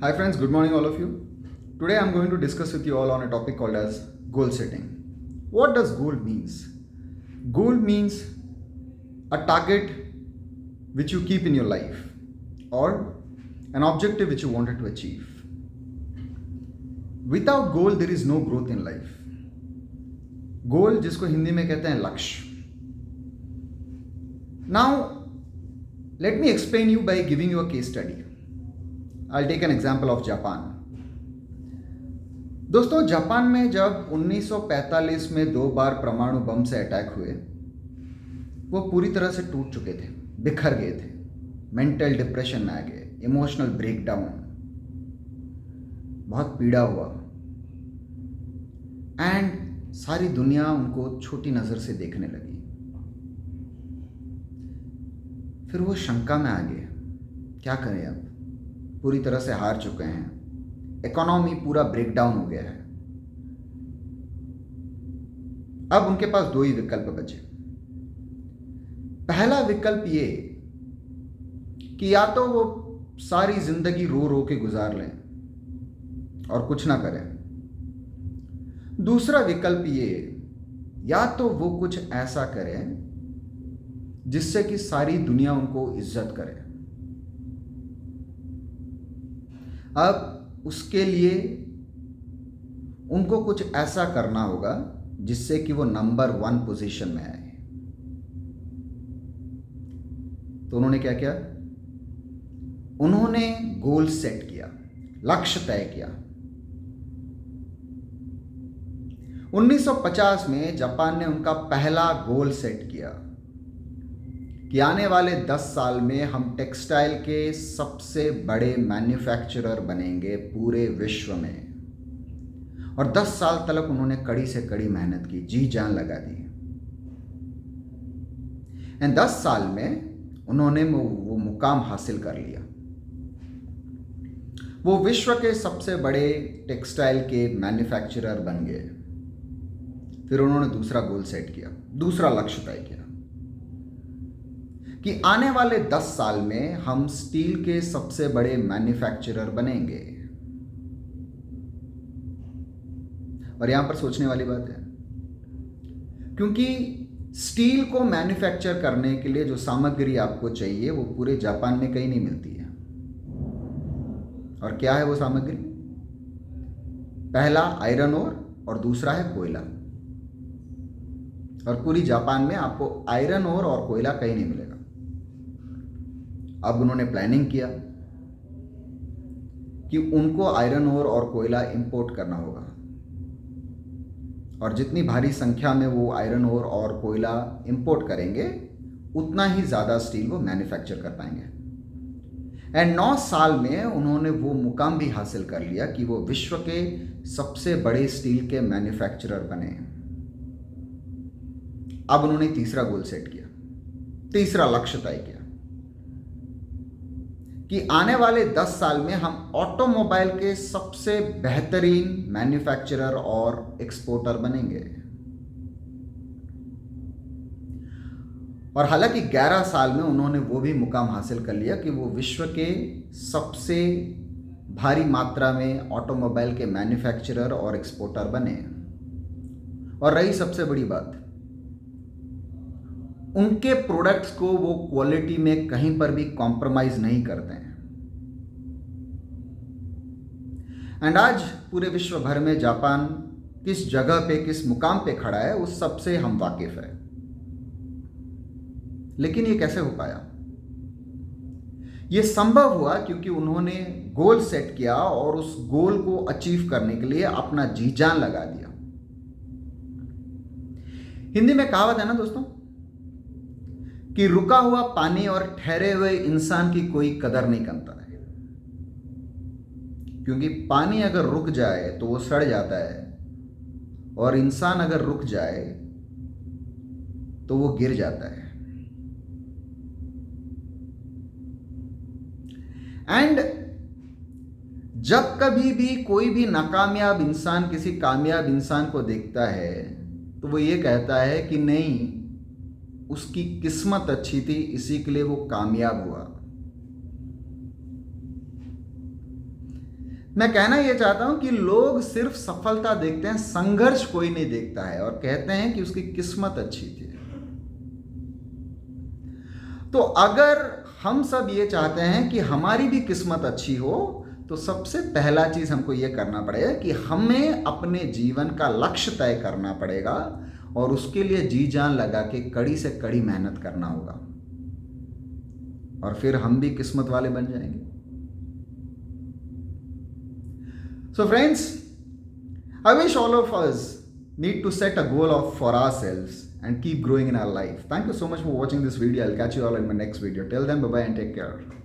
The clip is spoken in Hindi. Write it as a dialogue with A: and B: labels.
A: Hi friends, good morning all of you. Today I'm going to discuss with you all on a topic called as goal setting. What does goal means? Goal means a target which you keep in your life or an objective which you wanted to achieve. Without goal there is no growth in life. गोल जिसको हिंदी में कहते हैं लक्ष्य. Now let me explain you by giving you a case study. I'll take an example of Japan. दोस्तों, जापान में जब 1945 में 2 बार परमाणु बम से अटैक हुए, वो पूरी तरह से टूट चुके थे, बिखर गए थे, मेंटल डिप्रेशन में आ गए, इमोशनल ब्रेकडाउन, बहुत पीड़ा हुआ एंड सारी दुनिया उनको छोटी नज़र से देखने लगी. फिर वो शंका में आ गए, क्या करें अब, पूरी तरह से हार चुके हैं, इकोनॉमी पूरा ब्रेकडाउन हो गया है. अब उनके पास 2 ही विकल्प बचे. पहला विकल्प ये कि या तो वो सारी जिंदगी रो रो के गुजार लें और कुछ ना करें. दूसरा विकल्प ये, या तो वो कुछ ऐसा करें जिससे कि सारी दुनिया उनको इज्जत करे. अब उसके लिए उनको कुछ ऐसा करना होगा जिससे कि वो नंबर 1 पोजीशन में आए. तो उन्होंने क्या किया? उन्होंने गोल सेट किया, लक्ष्य तय किया. 1950 में जापान ने उनका पहला गोल सेट किया कि आने वाले 10 साल में हम टेक्सटाइल के सबसे बड़े मैन्युफैक्चरर बनेंगे पूरे विश्व में. और 10 साल तक उन्होंने कड़ी से कड़ी मेहनत की, जी जान लगा दी. एंड 10 साल में उन्होंने वो मुकाम हासिल कर लिया. वो विश्व के सबसे बड़े टेक्सटाइल के मैन्युफैक्चरर बन गए. फिर उन्होंने दूसरा गोल सेट किया, दूसरा लक्ष्य तय किया कि आने वाले 10 साल में हम स्टील के सबसे बड़े मैन्युफैक्चरर बनेंगे. और यहां पर सोचने वाली बात है, क्योंकि स्टील को मैन्युफैक्चर करने के लिए जो सामग्री आपको चाहिए वो पूरे जापान में कहीं नहीं मिलती है. और क्या है वो सामग्री? पहला आयरन ओर और दूसरा है कोयला. और पूरी जापान में आपको आयरन ओर और कोयला कहीं नहीं मिलेगा. अब उन्होंने प्लानिंग किया कि उनको आयरन ओर और कोयला इंपोर्ट करना होगा. और जितनी भारी संख्या में वो आयरन ओर और कोयला इंपोर्ट करेंगे उतना ही ज़्यादा स्टील वो मैन्युफैक्चर कर पाएंगे. एंड 9 साल में उन्होंने वो मुकाम भी हासिल कर लिया कि वो विश्व के सबसे बड़े स्टील के मैन्युफैक्चरर बने. अब उन्होंने तीसरा गोल सेट किया, तीसरा लक्ष्य तय किया कि आने वाले 10 साल में हम ऑटोमोबाइल के सबसे बेहतरीन मैन्युफैक्चरर और एक्सपोर्टर बनेंगे. और हालांकि 11 साल में उन्होंने वो भी मुकाम हासिल कर लिया कि वो विश्व के सबसे भारी मात्रा में ऑटोमोबाइल के मैन्युफैक्चरर और एक्सपोर्टर बने. और रही सबसे बड़ी बात, उनके प्रोडक्ट्स को वो क्वालिटी में कहीं पर भी कॉम्प्रोमाइज नहीं करते हैं. एंड आज पूरे विश्व भर में जापान किस जगह पे, किस मुकाम पे खड़ा है उस सब से हम वाकिफ है. लेकिन ये कैसे हो पाया? ये संभव हुआ क्योंकि उन्होंने गोल सेट किया और उस गोल को अचीव करने के लिए अपना जी जान लगा दिया. हिंदी में कहावत है ना दोस्तों कि रुका हुआ पानी और ठहरे हुए इंसान की कोई कदर नहीं करता है. क्योंकि पानी अगर रुक जाए तो वो सड़ जाता है और इंसान अगर रुक जाए तो वो गिर जाता है. एंड जब कभी भी कोई भी नाकामयाब इंसान किसी कामयाब इंसान को देखता है तो वो ये कहता है कि नहीं, उसकी किस्मत अच्छी थी, इसी के लिए वो कामयाब हुआ. मैं कहना यह चाहता हूं कि लोग सिर्फ सफलता देखते हैं, संघर्ष कोई नहीं देखता है, और कहते हैं कि उसकी किस्मत अच्छी थी। तो अगर हम सब ये चाहते हैं कि हमारी भी किस्मत अच्छी हो, तो सबसे पहला चीज हमको ये करना पड़ेगा कि हमें अपने जीवन का लक्ष्य तय करना पड़ेगा, और उसके लिए जी जान लगा के कड़ी से कड़ी मेहनत करना होगा, और फिर हम भी किस्मत वाले बन जाएंगे। So friends, I wish all of us need to set a goal for ourselves and keep growing in our life. Thank you so much for watching this video. I'll catch you all in my next video. Till then, bye bye and take care.